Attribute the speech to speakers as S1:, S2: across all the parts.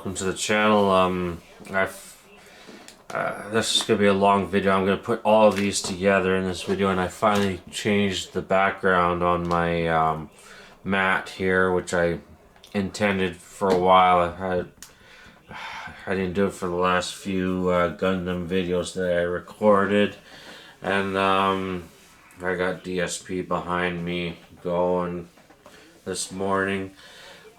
S1: welcome to the channel. This is gonna be a long video. I'm gonna put all of these together in this video, and I finally changed the background on my mat here, which I intended for a while. I didn't do it for the last few Gundam videos that I recorded, and I got DSP behind me going this morning.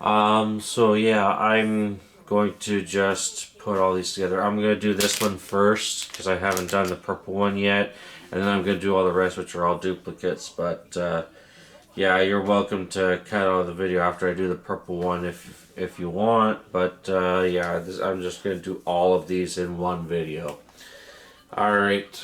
S1: So yeah, I'm going to just put all these together. I'm going to do this one first because I haven't done the purple one yet, and then I'm going to do all the rest, which are all duplicates. But yeah, you're welcome to cut out the video after I do the purple one if you want. But yeah, I'm just going to do all of these in one video. Alright.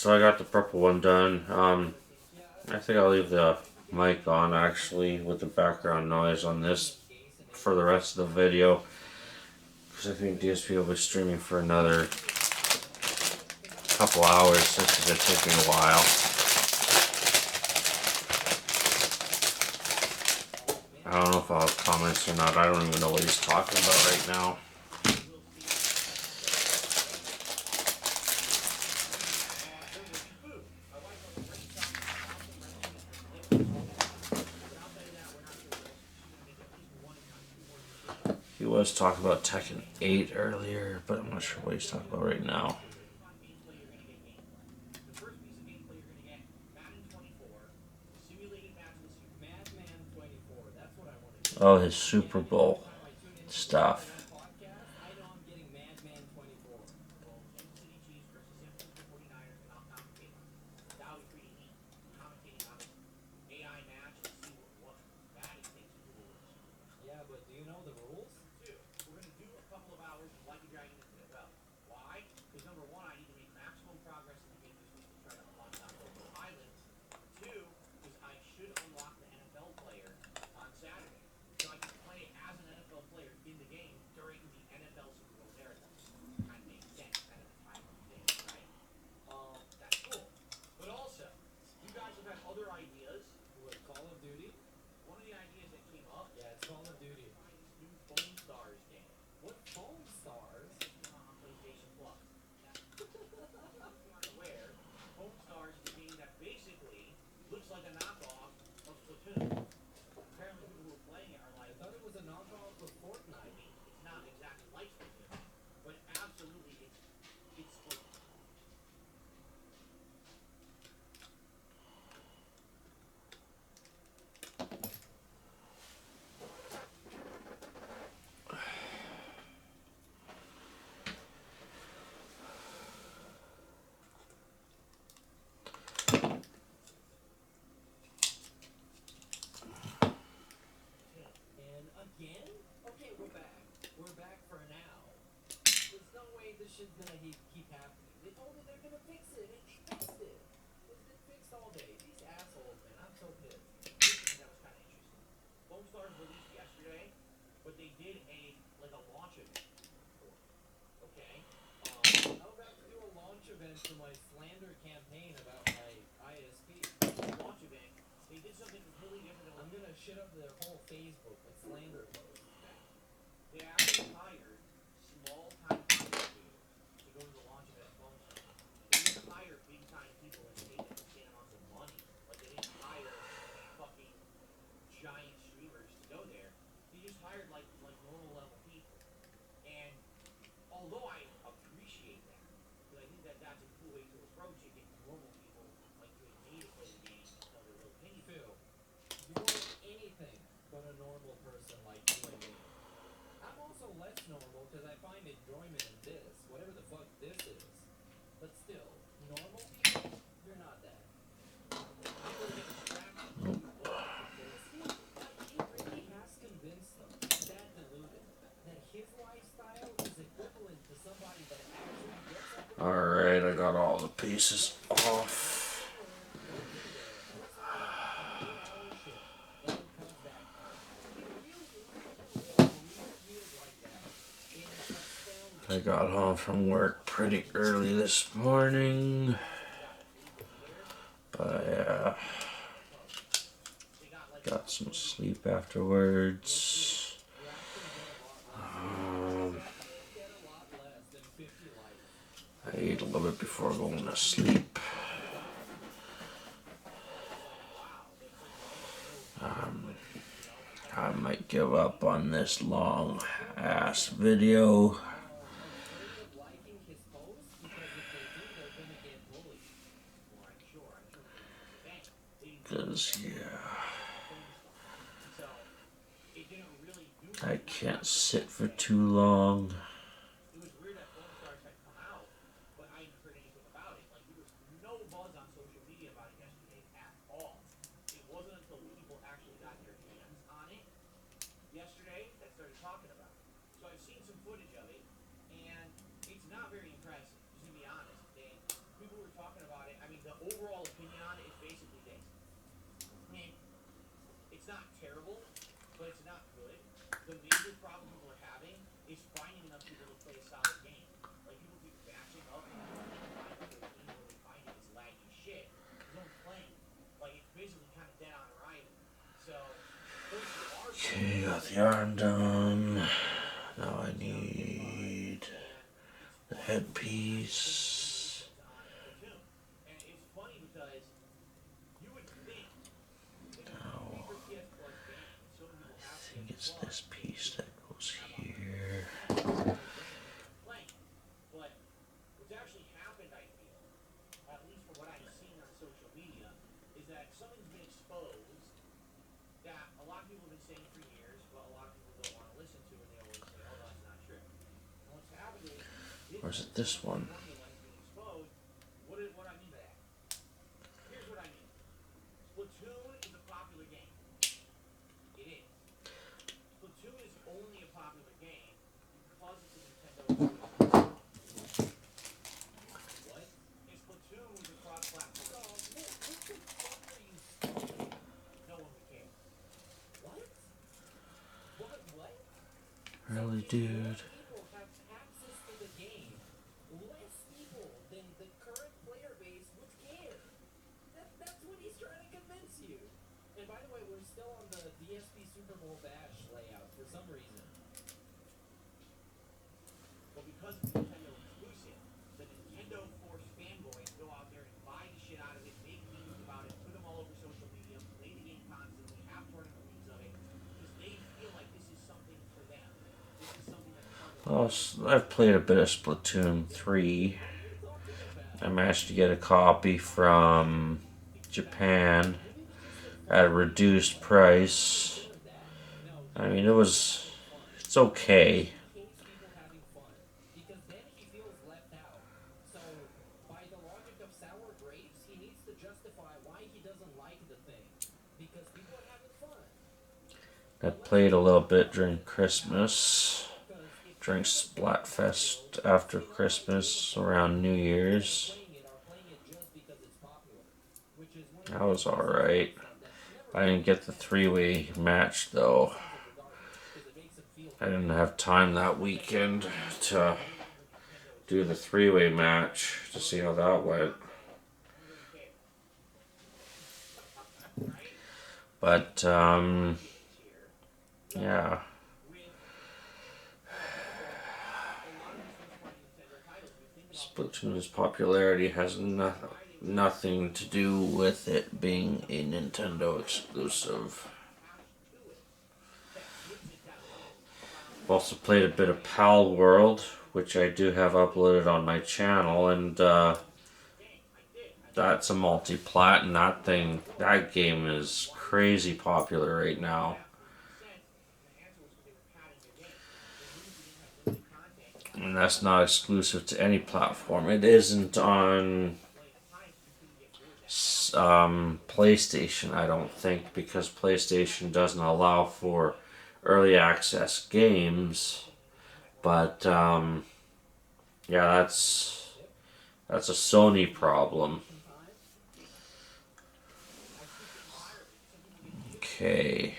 S1: so I got the purple one done. I think I'll leave the mic on actually with the background noise on this for the rest of the video, because I think DSP will be streaming for another couple hours since it's gonna take me a while. I don't know if I'll have comments or not. I don't even know what he's talking about right now. He was talking about Tekken 8 earlier, but I'm not sure what he's talking about right now. Oh, his Super Bowl stuff. Alright, I got all the pieces off. I got home from work pretty early this morning, but got some sleep afterwards. I ate a little bit before going to sleep. I might give up on this long ass video. Cause yeah, I can't sit for too long.
S2: overall opinion on it is basically this. I mean, it's not terrible, but it's not good. The major problem people are having is finding enough people to play a solid game. Like, people keep bashing up Final 13 where they find it is laggy shit. There's no one playing. Like, it's basically kind of dead on arrival. So, those who are
S1: Okay,
S2: playing,
S1: got the arm done. Now I need the headpiece.
S2: and it's funny because you would think if you pay
S1: Now
S2: for PS Plus game, and so many people have
S1: I think
S2: PS
S1: it's
S2: Plus,
S1: this
S2: they
S1: piece
S2: should
S1: that goes
S2: have
S1: here.
S2: unlimited game and they're playing. But what's actually happened, I feel, at least from what I've seen on social media, is that something's been exposed that a lot of people have been saying for years, but a lot of people don't want to listen to, and they always say, "Oh, that's not true." And what's happened is
S1: Or is it this
S2: Splatoon
S1: one?
S2: formula has been exposed. What I mean by that? Here's what I mean. Splatoon is a popular game. It is. Splatoon is only a popular game because it's a Nintendo exclusive. What? If Splatoon was a cross-platform, what the fuck are you saying? No one would care. What? What? So
S1: Really,
S2: if more
S1: dude?
S2: people have access to the game, less people than the current player base would care. That's what he's trying to convince you. And by the way, we're still on the DSP Super Bowl Bash layout for some reason. But because it's Nintendo exclusive, the Nintendo Force fanboys go out there and buy the shit out of it, make memes about it, put them all over social media, play the game constantly, have tournament leagues of it, because they feel like this is something for them. This is something that's part of
S1: Well,
S2: their
S1: I've played a bit of Splatoon 3.
S2: what are you talking about?
S1: I managed to get a copy from Japan
S2: Maybe it was just a
S1: at a
S2: fun game.
S1: reduced
S2: Like, are you
S1: price.
S2: sure of that? No,
S1: I
S2: he
S1: mean,
S2: means people having fun.
S1: it's okay.
S2: He hates people having fun because then he feels left out. So, by the logic of sour grapes, he needs to justify why he doesn't like the thing because people are having fun.
S1: I
S2: But let's
S1: played a
S2: take
S1: little
S2: that
S1: bit
S2: fun
S1: during
S2: out
S1: Christmas,
S2: because if
S1: during
S2: people think it's popular,
S1: Splatfest
S2: then
S1: after
S2: they don't like the game
S1: Christmas,
S2: for it.
S1: around New
S2: Instead of
S1: Year's.
S2: playing it or playing it just because it's popular, which is one of the
S1: That
S2: things
S1: was
S2: he says
S1: alright.
S2: up front that's never
S1: I
S2: been
S1: didn't get the
S2: Nintendo's
S1: three-way
S2: style.
S1: match
S2: But he
S1: though.
S2: says it regardless because it makes him feel
S1: I
S2: good.
S1: didn't have time that
S2: He says
S1: weekend
S2: everyone knows that
S1: to
S2: it's no longer Nintendo
S1: do the
S2: exclusive.
S1: three-way
S2: But
S1: match to
S2: for
S1: see how
S2: people
S1: that
S2: like
S1: went.
S2: Dante, I don't really care. Right? See,
S1: But,
S2: the logic is here that
S1: yeah.
S2: with a lot of these first-party Nintendo titles, if you think about them as
S1: Splatoon's
S2: first-party
S1: popularity
S2: titles,
S1: has
S2: why they would be
S1: nothing to
S2: exclusive
S1: do with
S2: is
S1: it
S2: because there's
S1: being a
S2: something
S1: Nintendo
S2: about them, a
S1: exclusive.
S2: mark attached to it that gives it that level of clout
S1: I've also
S2: and
S1: played a bit of
S2: notoriety
S1: Pal
S2: that
S1: World,
S2: most people
S1: which I do have
S2: wait
S1: uploaded on
S2: for.
S1: my channel, and
S2: It was a decent game. I did. I liked
S1: that's
S2: it.
S1: a multi-plat, and
S2: But the question was,
S1: that game is
S2: why did they
S1: crazy
S2: do it?
S1: popular right
S2: And I
S1: now.
S2: asked what makes sense, and the answer was because they were padding their game. They knew if you didn't have limited content, you had to
S1: And
S2: pad
S1: that's
S2: it.
S1: not exclusive to any
S2: And that's
S1: platform.
S2: why
S1: It
S2: people were
S1: isn't
S2: playing it
S1: on
S2: late at night because you couldn't get bored that fast.
S1: PlayStation, I don't think, because PlayStation doesn't allow for early access games. But yeah, that's a Sony problem. Okay,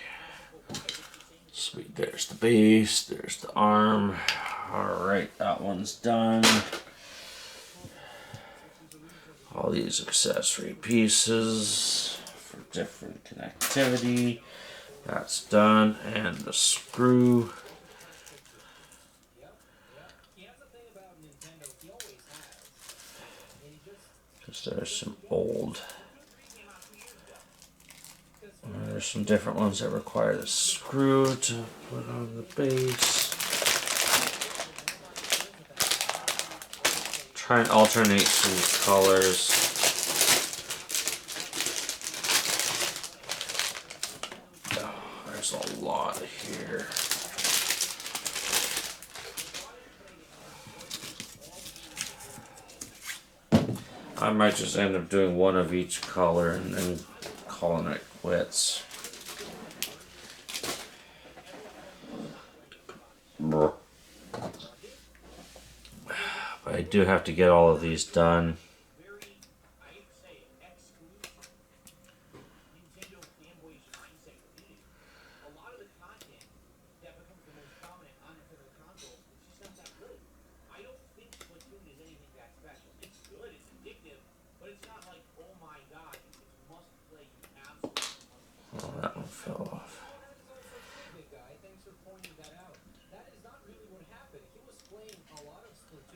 S1: sweet. There's the base. There's the arm. All right, that one's done. All these accessory pieces for different connectivity. That's done, and the screw. Because there's some old. There's some different ones that require the screw to put on the base. Try and alternate some colors. Oh, there's a lot here. I might just end up doing one of each color and then calling it quits. But I do have to get all of these done.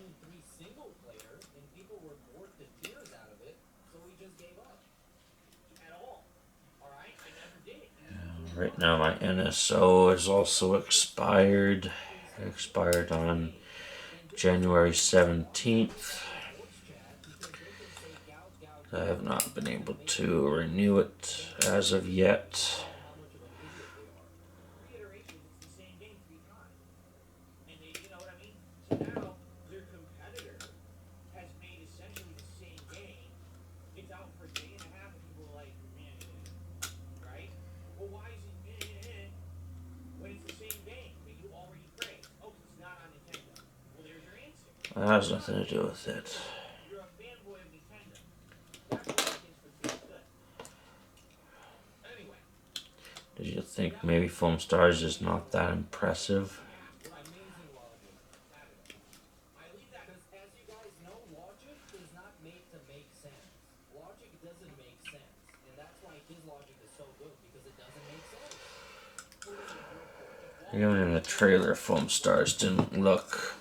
S2: Splatoon 3 single player, and people were bored to tears out of it, so we just gave up. At all. Alright? I never did.
S1: Right now my NSO is also expired. It expired on January 17th. I have not been able to renew it as of yet.
S2: How much of an idiot they are. 3 iterations, it's the same game 3 times. And they, you know what I mean? So now their competitor has made essentially the same game. It's out for a day and a half, and people are like, meh, right? Well, why is it meh when it's the same game that you already praised? Oh, 'cause it's not on Nintendo. Well, there's your answer.
S1: That has nothing to do with it.
S2: You're a fanboy of Nintendo. That's what it is for Team Good. Anyway.
S1: Did you think maybe Foam Stars is not that impressive?
S2: Amazing logic. I leave that because, as you guys know, logic is not made to make sense. Logic doesn't make sense, and that's why his logic is so good, because it doesn't make sense.
S1: Even in the trailer, Foam Stars didn't look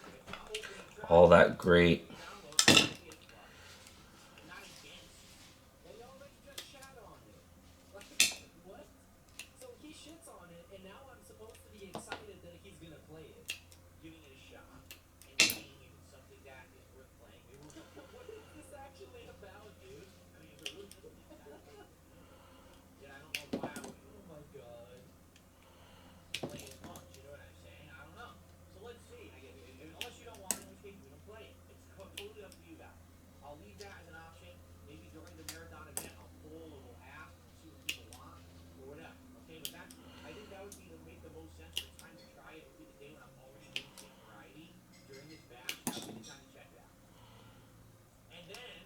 S1: all that great.
S2: And y'all just shat on it. Like, what? So he shits on it, and now I'm supposed to be excited that he's gonna play it. Giving it a shot, and seeing if it's something that is worth playing. What is this actually about, dude? I mean, yeah, I don't know why I would, oh my god, play as much, you know what I'm saying? I don't know. So let's see. Unless you don't want it, in which case we don't play it. It's totally up to you guys. I'll leave that as an option. Maybe during the marathon event, I'll pull a little app, see what people want, or whatever. Okay, but that's, I think that would be to make the most sense for the time to try it. Would be the day when I'm already doing the same variety during this batch. That would be the time to check it out. And then,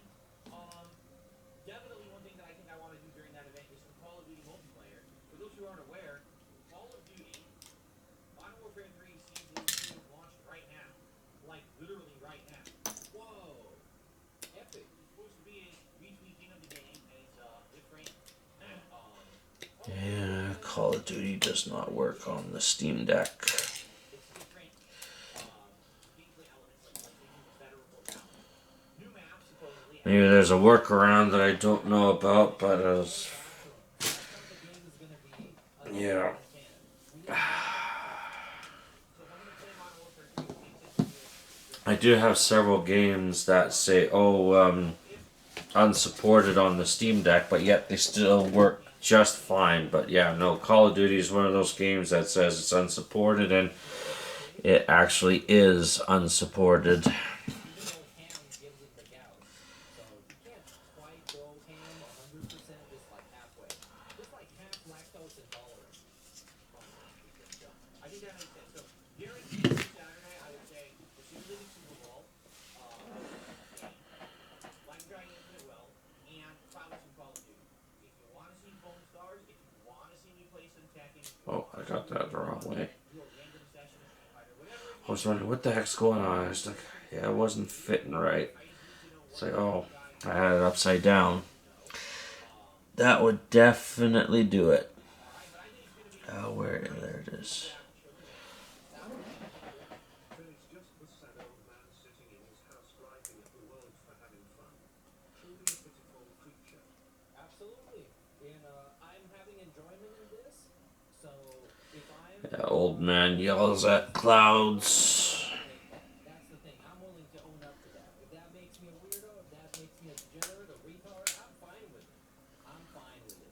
S2: definitely one thing that I think I want to do during that event is some Call of Duty multiplayer. For those who aren't aware, Call of Duty Modern Warfare 3 Season 2 launched right now. Like, literally right now. Whoa. Epic. It's supposed to be a retweaking of the game, and it's different.
S1: Yeah, Call of Duty does not work on the Steam Deck.
S2: It's different gameplay elements, like they use better locales. New maps, supposedly.
S1: Maybe there's a workaround that I don't know about, but as yeah. I do have several games that say, unsupported on the Steam Deck, but yet they still work just fine. But yeah, no, Call of Duty is one of those games that says it's unsupported, and it actually is unsupported.
S2: I think that makes sense. So, guaranteed for Saturday, I would say, assuming the Super Bowl, Life Giant Infinite Will, and probably some Call of Duty. If you want to see Foam Stars, if you want to see me play some Tekken,
S1: Oh, I got that the wrong way.
S2: do a random session of Street Fighter, whatever it
S1: I was wondering what the heck's going on. I was like, yeah, it wasn't fitting right. It's like, oh, I had it upside down. That would definitely do it. Oh, there it is.
S2: absolutely. And I'm having enjoyment in this. So if I'm
S1: Yeah, old man yells at clouds.
S2: that's the thing. I'm willing to own up to that. If that makes me a weirdo, if that makes me a degenerate, a retard, I'm fine with it. I'm fine with it.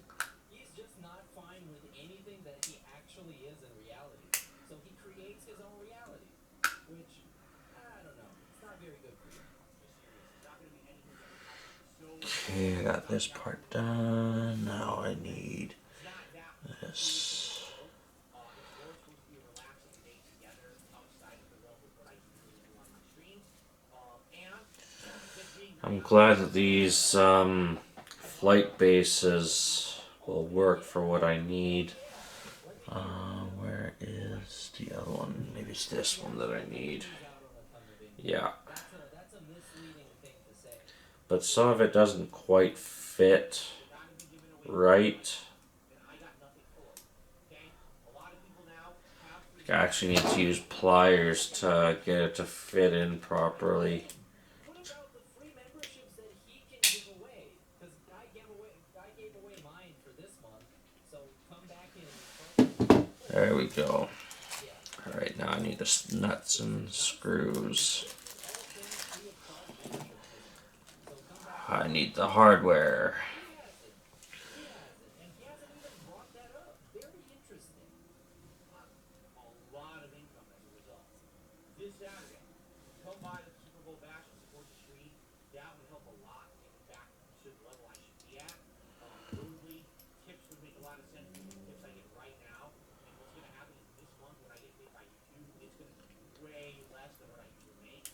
S2: He's just not fine with anything that he actually is in reality. So he creates his own reality, which I don't know. It's not very good for you. It's not going to be anything that is actually so.
S1: Okay, I got this part done. Now I need this. I'm glad that these flight bases will work for what I need. Where is the other one? Maybe it's this one that I need. Yeah. But some of it doesn't quite fit right. I actually need to use pliers to get it to fit in properly.
S2: What about the free memberships that he can give away? Because guy gave away mine for this month. So come back in.
S1: There we go.
S2: Yeah.
S1: Alright, now I need the nuts and screws.
S2: All things free of charge memberships this month. So come back.
S1: I need the hardware.
S2: He hasn't. He hasn't. And he hasn't even brought that up. Very interesting. A lot of income as a result. This Saturday, come by the Super Bowl bash and support the stream. That would help a lot getting back to the level I should be at. Thirdly, tips would make a lot of sense for the tips I get right now. And what's going to happen is this month when I get paid by YouTube, it's going to be way less than what I usually make.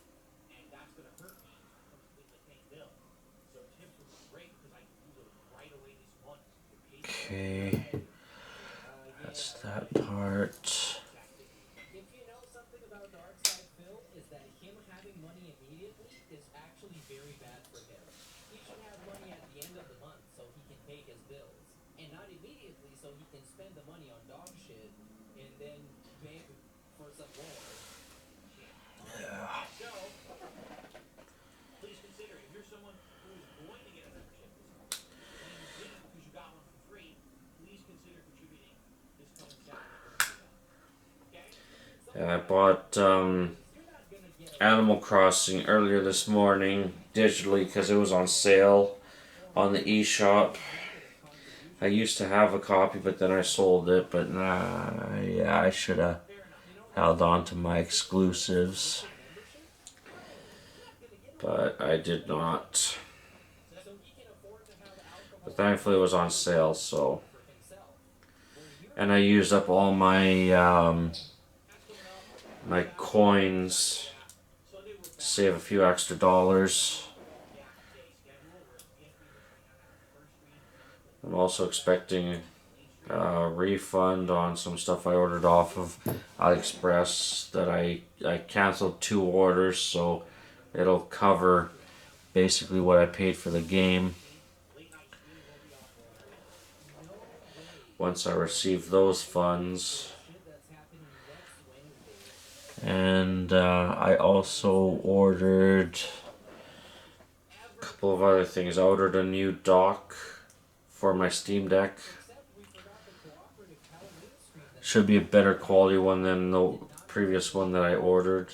S2: And that's going to hurt me when it comes to things like paying bills. So tips would be great because I can do those right away this month.
S1: Okay. That's that part.
S2: If you know something about Darkside Phil, is that him having money immediately is actually very bad for him. He should have money at the end of the month so he can pay his bills. And not immediately so he can spend the money on dog shit and then beg for some more.
S1: Yeah.
S2: So, please consider if you're someone who is going to get a membership this month, and you didn't because you got one for free, please consider contributing this coming Saturday. Okay?
S1: Yeah, I bought Animal Crossing earlier this morning digitally because it was on sale on the eShop. I used to have a copy, but then I sold it. But yeah, I should have held on to my exclusives, but I did not. But thankfully, it was on sale. So, and I used up all my my coins to save a few extra dollars. I'm also expecting a refund on some stuff I ordered off of AliExpress that I canceled 2 orders, so it'll cover basically what I paid for the game once I receive those funds. And I also ordered a couple of other things. I ordered a new dock for my Steam Deck. Should be a better quality one than the previous one that I ordered.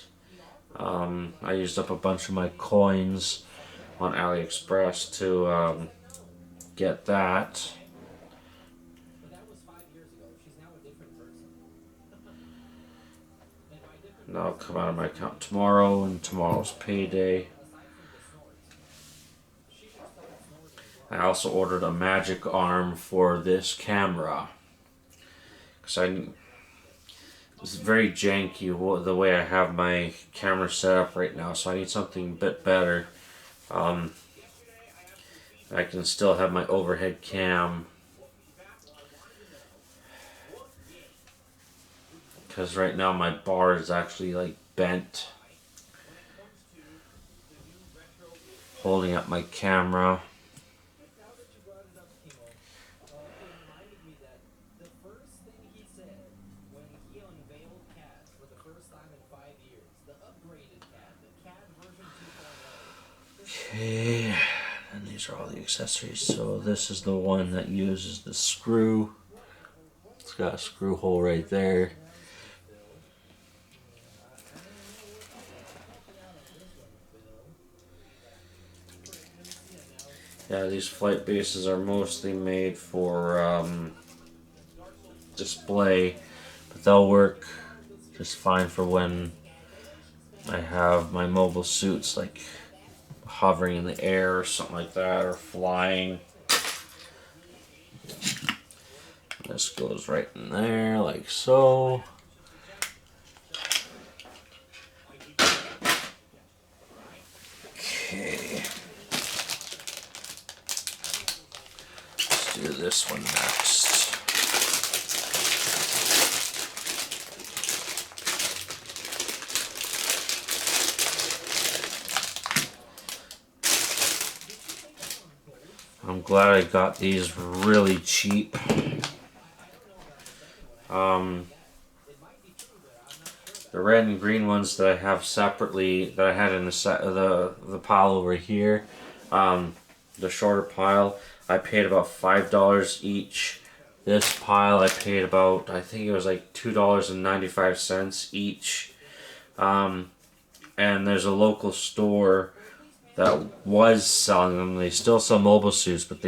S1: I used up a bunch of my coins on AliExpress to get that. And that'll come out of my account tomorrow, and tomorrow's payday. I also ordered a magic arm for this camera. Because it's very janky the way I have my camera set up right now, so I need something a bit better. I can still have my overhead cam. Because right now my bar is actually like bent, holding up my camera. Okay, and these are all the accessories. So this is the one that uses the screw. It's got a screw hole right there. Yeah, these flight bases are mostly made for display, but they'll work just fine for when I have my mobile suits, like hovering in the air or something like that, or flying. This goes right in there, like so. Okay. Let's do this one next. I'm glad I got these really cheap. The red and green ones that I have separately, that I had in the pile over here, the shorter pile, I paid about $5 each. This pile I paid about, I think it was like $2.95 each. And there's a local store that was selling them. They still sell mobile suits, but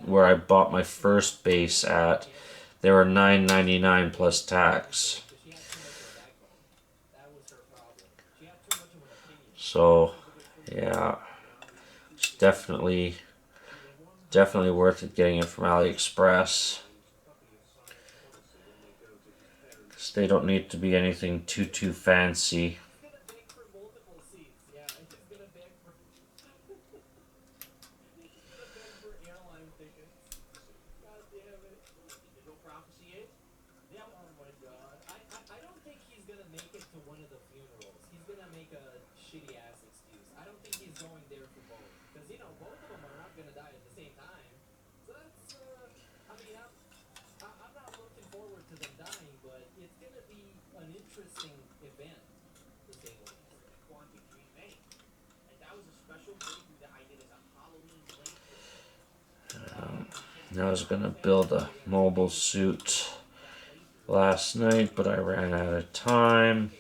S1: where I bought my first base at, they were $9.99 plus tax. So, yeah, it's definitely worth it getting it from AliExpress. Because they don't need to be anything too fancy. I was gonna build a mobile suit last night, but I ran out of time.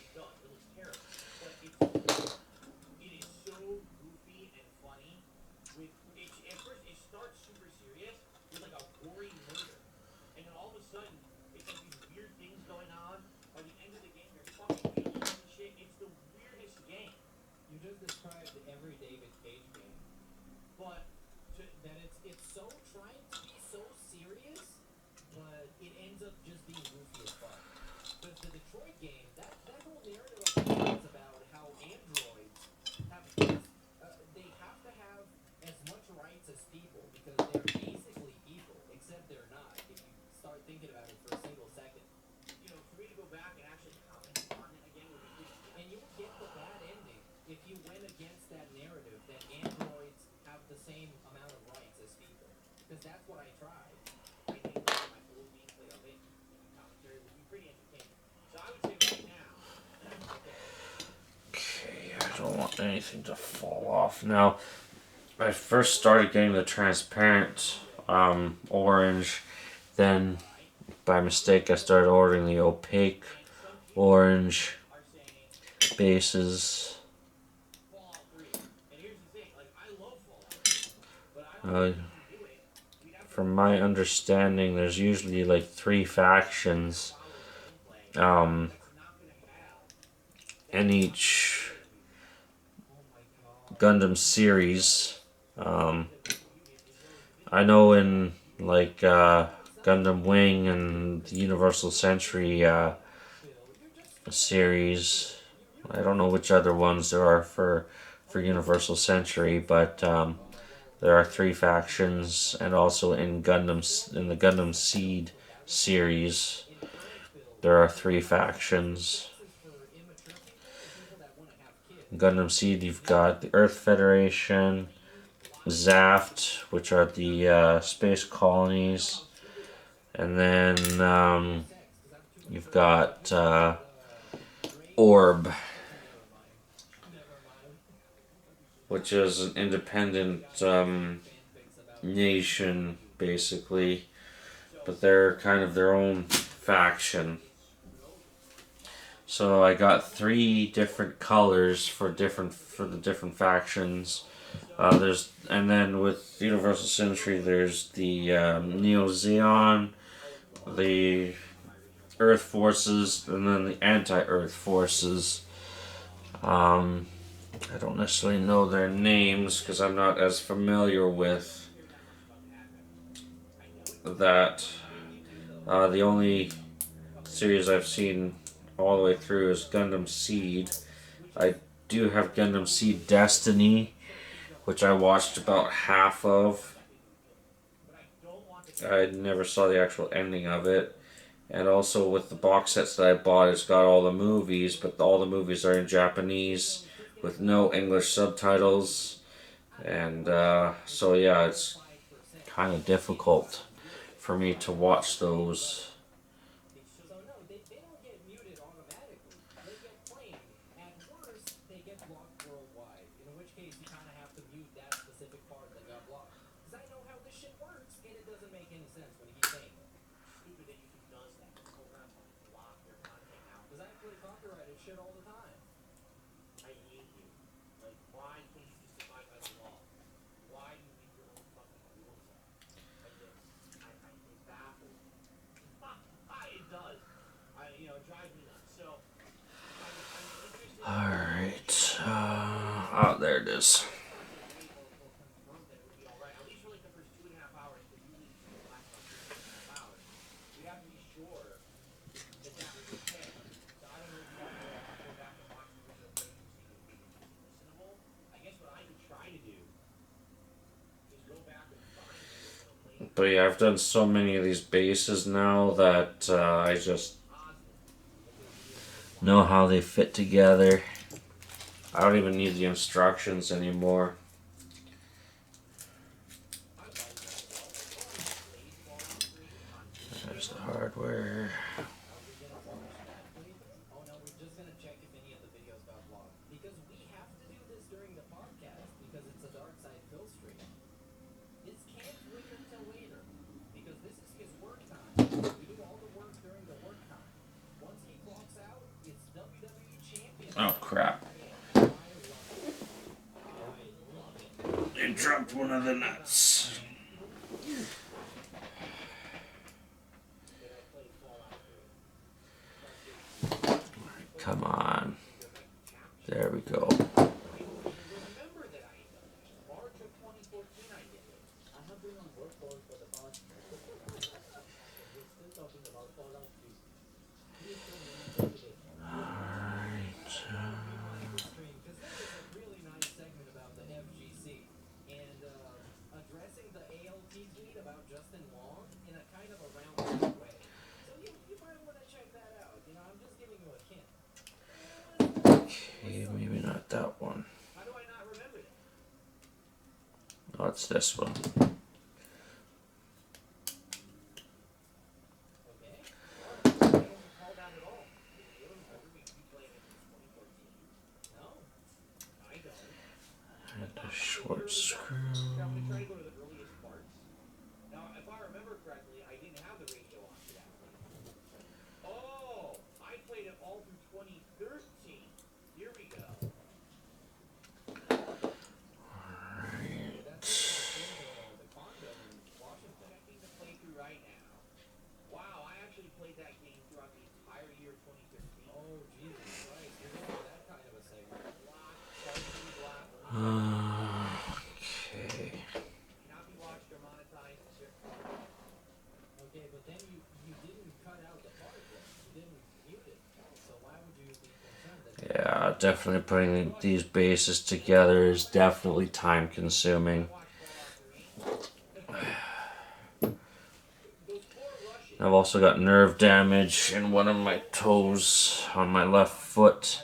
S1: I don't want anything to fall off. Now, I first started getting the transparent orange, then by mistake I started ordering the opaque orange bases. From my understanding, there's usually like 3 factions in each Gundam series. I know in like Gundam Wing and the Universal Century series, I don't know which other ones there are for Universal Century, but there are 3 factions, and also in the Gundam Seed series, there are 3 factions. In Gundam Seed, you've got the Earth Federation, Zaft, which are the space colonies, and then you've got Orb, which is an independent nation, basically, but they're kind of their own faction. So I got 3 different colors for the different factions. And then with Universal Century, there's the Neo Zeon, the Earth Forces, and then the Anti-Earth Forces. I don't necessarily know their names because I'm not as familiar with that. The only series I've seen all the way through is Gundam Seed. I do have Gundam Seed Destiny, which I watched about half of. I never saw the actual ending of it. And also with the box sets that I bought, it's got all the movies, but all the movies are in Japanese with no English subtitles. And so yeah, it's kind of difficult for me to watch those.
S2: write it shit all the time. I hate you. Like, why can't you just abide by the law? Why do you make your own fucking rules up? It baffles me. It does. It drives me nuts. So, I'm interested.
S1: Alright. Oh, there it is.
S2: Confirm that it would be alright. At least for like the first 2.5 hours, because usually it lasts about 2.5 hours. We have to be sure that that was okay. So I don't know if you want to go back and watch the original footage and see if it's listenable. I guess what I could try to do is go back and find the original footage.
S1: But yeah, I've done so many of these bases now that I just know how they fit together. I don't even need the instructions anymore. There's the hardware.
S2: Oh no, we're just gonna check if any of the videos got blocked. Because we have to do this during the podcast because it's a dark side fill stream. This can't wait until later. Because this is his work time. We do all the work during the work time. Once he clocks out, it's WWE champion.
S1: Oh crap. They dropped one of the nuts. Come on. There we go.
S2: Remember that I ain't done that. March of 2014 I did it. I have been on work call for the past. We're still talking about Fallout 3. Please tell me when you did it. Because there is a really nice segment about the FGC and addressing the ALT tweet about Justin Long in a kind of a roundabout way. So you might want to check that out. I'm just giving you a hint.
S1: Okay, maybe not that one.
S2: How do I not remember that?
S1: Oh, it's this one.
S2: Okay. I don't recall that at all. You don't remember me playing it in 2014? No, I don't.
S1: And a short screw.
S2: I'm going to try to go to the earliest parts. Now, if I remember correctly, I didn't have the radio on for that one. Oh, I played it all through 2013. Here we go.
S1: Alright.
S2: The condo in Washington. I think to play through right now. Wow, I actually played that game throughout the entire year 2013. Oh, Jesus Christ. You're going for that kind of a segment.
S1: Okay.
S2: Cannot be watched or monetized. Okay, but then you didn't cut out the part then. You didn't mute it. So why would you be concerned that
S1: Yeah, definitely putting these bases together is definitely time consuming. I've also got nerve damage in one of my toes on my left foot.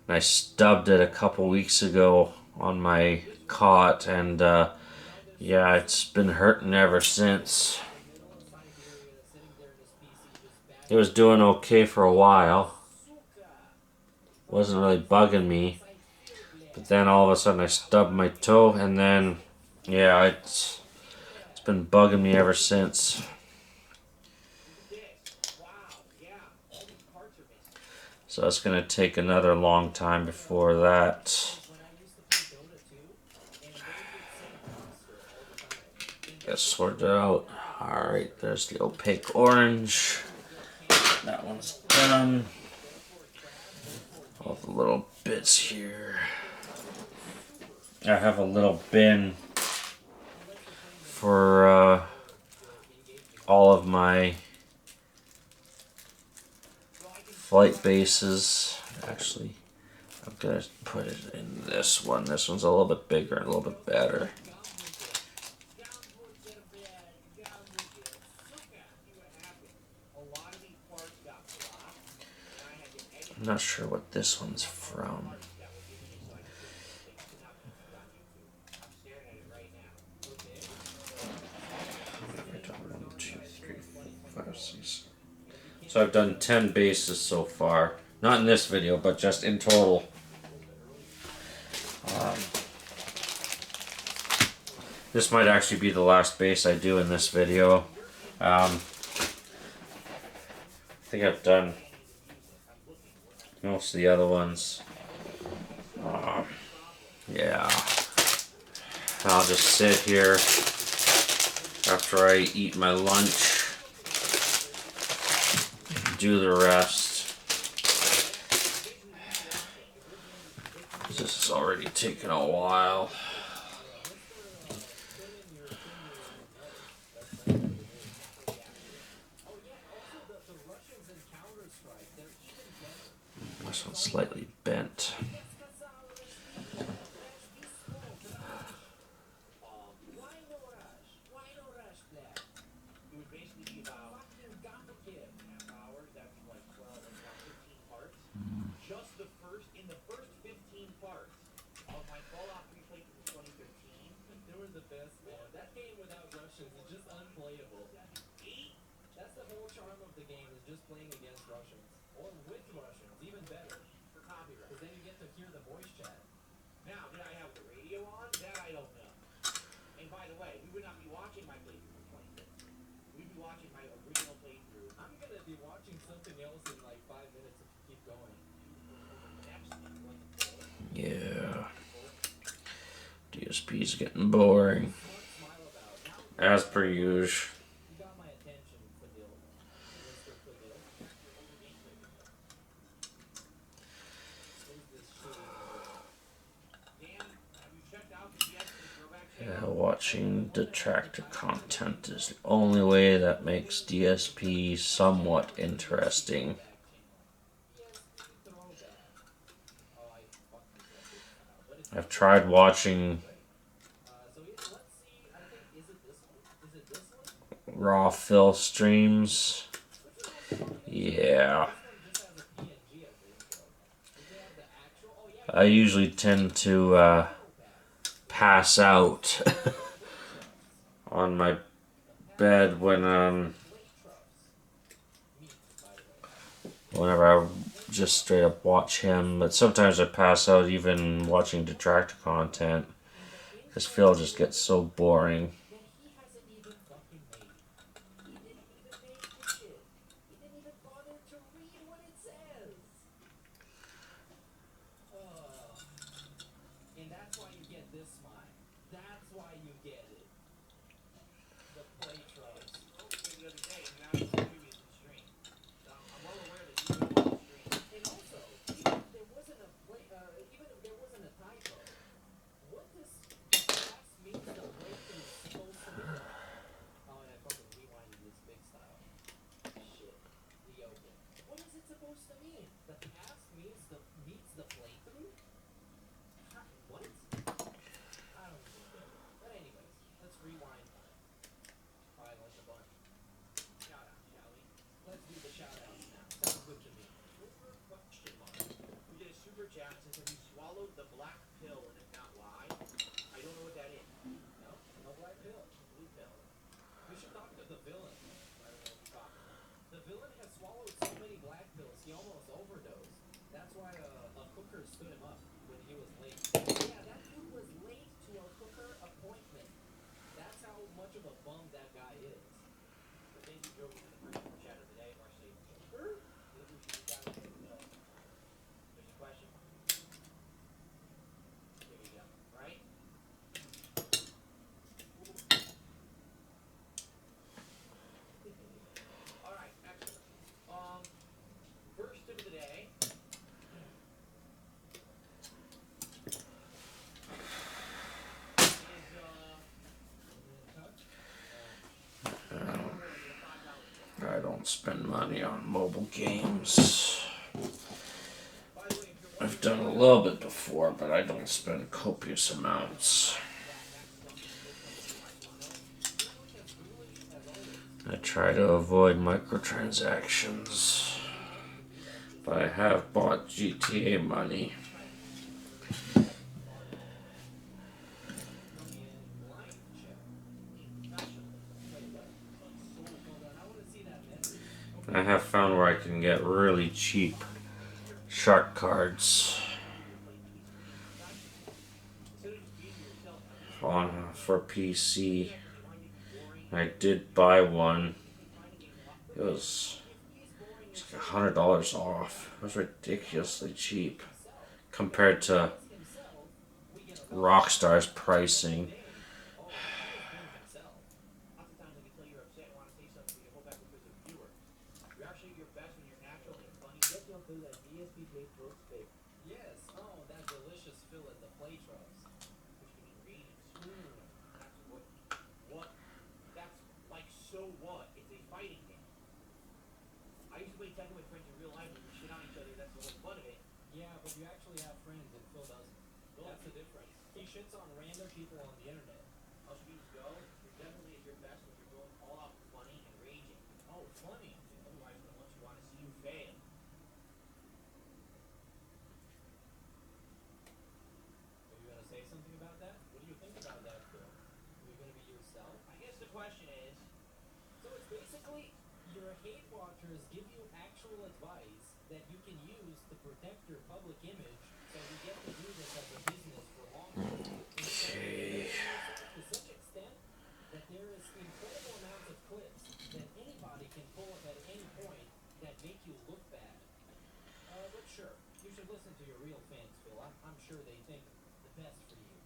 S1: And I stubbed it a couple weeks ago on my cot, and yeah, it's been hurting ever since. It was doing okay for a while. Wasn't really bugging me. But then all of a sudden I stubbed my toe, and then yeah, it's been bugging me ever since. So it's going to take another long time before that gets sorted out. Alright, there's the opaque orange. That one's done. All the little bits here. I have a little bin for all of my flight bases. Actually, I'm gonna put it in this one. This one's a little bit bigger and a little bit better. I'm not sure what this one's from. 1, 2, 3, 4, 5, 6. So I've done 10 bases so far. Not in this video, but just in total. This might actually be the last base I do in this video. I think I've done Most of the other ones. Yeah. I'll just sit here after I eat my lunch, do the rest. This is already taking a while. This one's slightly bent.
S2: It would basically be about half hours. That'd be like 12, like about 15 parts. Just in the first 15 parts of my Fallout 3 playthrough in 2013, they were the best, man. That game without Russians is just unplayable. That's the whole charm of the game, is just playing against Russians. Or with Russians, even better. For copyright. Because then you get to hear the voice chat. Now, did I have the radio on? That I don't know. And by the way, we would not be watching my playthrough in 2015. We'd be watching my original playthrough. I'm gonna be watching something else in like 5 minutes if you keep going.
S1: Yeah. DSP's getting boring. As per usual.
S2: You got my attention, Fadil. Mr. Fadil. What is this shit? Dan, have you checked out the DSP throwback channel?
S1: Yeah, watching detractor content is the only way that makes DSP somewhat interesting. I've tried watching raw fill streams. Yeah. I usually tend to pass out on my bed when whenever I just straight up watch him, but sometimes I pass out even watching detractor content because Phil just gets so boring.
S2: And that's why you get this smile. That's why you get it. The play trust. The other day, and that was the previous stream. I'm well aware that you go on the stream. And also, even if there wasn't a even if there wasn't a typo, what does pass means the breakthrough is supposed to mean? Oh, and I fucking rewinded this big style. Shit. Reopen. What is it supposed to mean? The pass means the playthrough? What? I don't even get it. But anyways, let's rewind time. Probably like a bunch. Shout out, shall we? Let's do the shout outs now. Sounds good to me. Over question mark. We did a super chat says, have you swallowed the black pill, and if not, why? I don't know what that is. No? No black pill. Blue pill. We should talk to the villain. I don't know what you're talking about. The villain has swallowed so many black pills, he almost overdosed. That's why a cooker stood him up when he was late. Yeah, that dude was late to a cooker appointment. That's how much of a bum that guy is. But thank you, Joe, for the first chat of the day. Marcy, Joker? I think we should be down to there's a question. Here we go. Right? All right, excellent. First tip of the day.
S1: I don't spend money on mobile games. I've done a little bit before, but I don't spend copious amounts. I try to avoid microtransactions, but I have bought GTA money. I have found where I can get really cheap shark cards for PC. I did buy one. It was It's like $100 off. It was ridiculously cheap compared to Rockstar's pricing.
S2: Lots of times I can tell you're upset and want to say something, but you hold back because of viewers. You're actually your best when you're natural and funny. Get your food at DSPJ Fruit Steak. Yes. Oh, that delicious fill at the plate roast. Which can be ingredients. That's what? That's like so what? It's a fighting game. I used to play Tekken with friends in real life and we shit on each other. That's the whole fun of it. Yeah, but you actually have friends and Phil doesn't. That's the difference. He shits on random people on the internet. How should you go? You're definitely at your best when you're going all out funny and raging. Oh, funny. Otherwise, no one want to see you fail. Are you gonna say something about that? What do you think about that, Phil? Are you gonna be yourself? I guess the question is. So it's basically your hate watchers give you actual advice that you can use to protect your public image, so you get to do this as a business for long.
S1: Okay.
S2: To such extent that there is incredible amounts of clips that anybody can pull up at any point that make you look bad. But sure, you should listen to your real fans, Phil. I'm sure they think the best for you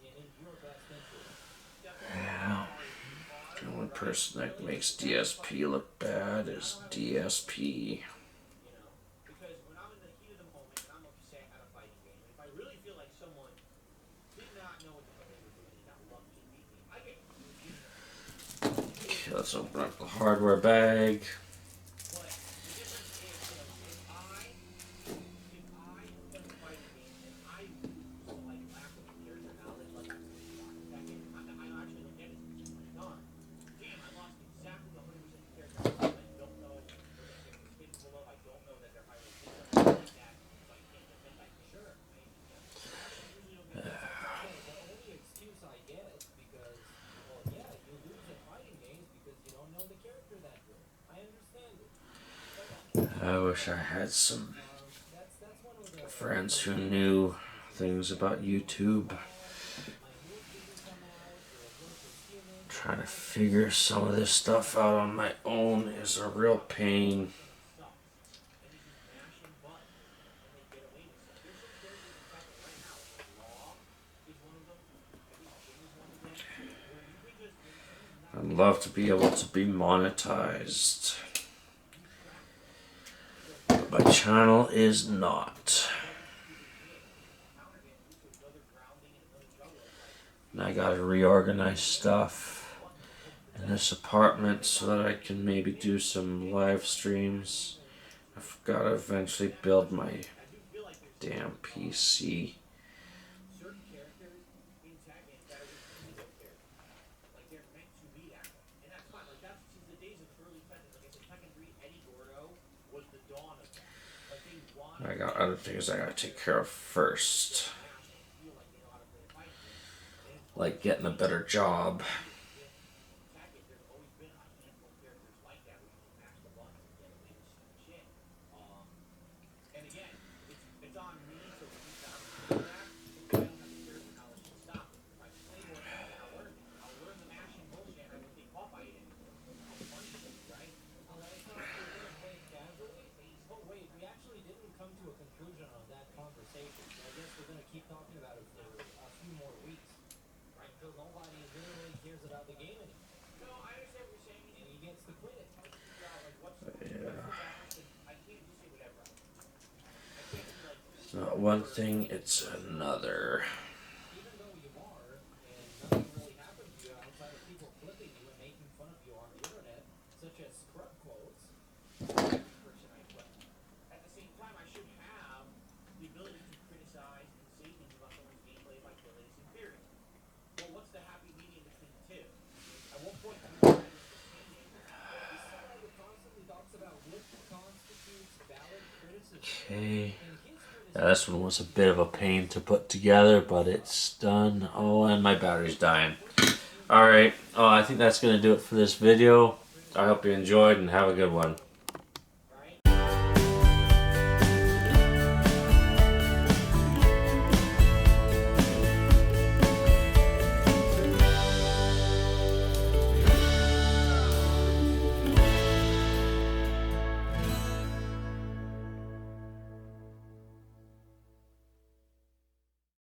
S2: and in your best interest.
S1: Yeah. The only person that makes DSP look bad is DSP.
S2: Because when I'm in the heat of the moment and I'm upset at a fighting game, if I really feel like someone did not know what the fuck they were doing and got lucky and beat me, I get
S1: Okay, let's open up the hardware bag.
S2: but the difference is, if I am playing a fighting game and I lose to like lack of character knowledge, like I'm second, I actually look at it and done. Damn, I lost exactly 100% character knowledge. I don't know what that character is capable of. I don't know that they're highly capable of that, so I can't defend. Like, sure, I usually don't get that. The only excuse I get because, well, yeah, you lose at fighting games because you don't know the character that good. I understand it.
S1: I wish I had some
S2: That's one of the
S1: friends who knew things about YouTube. Trying to figure some of this stuff out on my own is a real pain. I'd love to be able to be monetized, but my channel is not. And I gotta reorganize stuff in this apartment so that I can maybe do some live streams. I've gotta eventually build my damn PC.
S2: Certain characters in Tekken that are just ego characters. Like they're meant to be that way. And that's fine. Like that's since the days of early Tekken. Like I said, Tekken 3, Eddie Gordo was the dawn of that. Like they wanted
S1: I got other things I gotta take care of first.
S2: feel like they know how to play a fighting game.
S1: Like getting a better job.
S2: Tekken, there's always been a handful of characters like that where you can mash the buttons and get away with some shit. And again, it's on me to learn how to do that. If I don't have the character knowledge to stop it. If I play more Tekken, I'll learn it. I'll learn the mashing bullshit and I won't get caught by it anymore. I'll punish it, right? Alright, so we're gonna play it casually. Oh wait, we actually didn't come to a conclusion on that conversation. So I guess we're gonna keep talking about it for a few more weeks. Right? Because nobody literally cares about the game anymore. No, I understand what you're saying. And he gets to quit it. What's the balance? I can't just say whatever. I can't be like,
S1: It's not one thing, it's another.
S2: even though you are, and nothing really happened to you outside of people flipping you and making fun of you on the internet, such as scrub quotes, person I play. At the same time, I should have the ability to criticize and say things about someone's gameplay if I feel that it's inferior. Well, what's the happy medium between the two? At what point do you decide it's opinion? This guy who constantly talks about what constitutes valid criticism.
S1: Okay.
S2: And his criticism
S1: Yeah, this one was a bit of a pain to put together, but it's done. Oh, and my battery's dying. Alright, I think that's going to do it for this video. I hope you enjoyed and have a good one.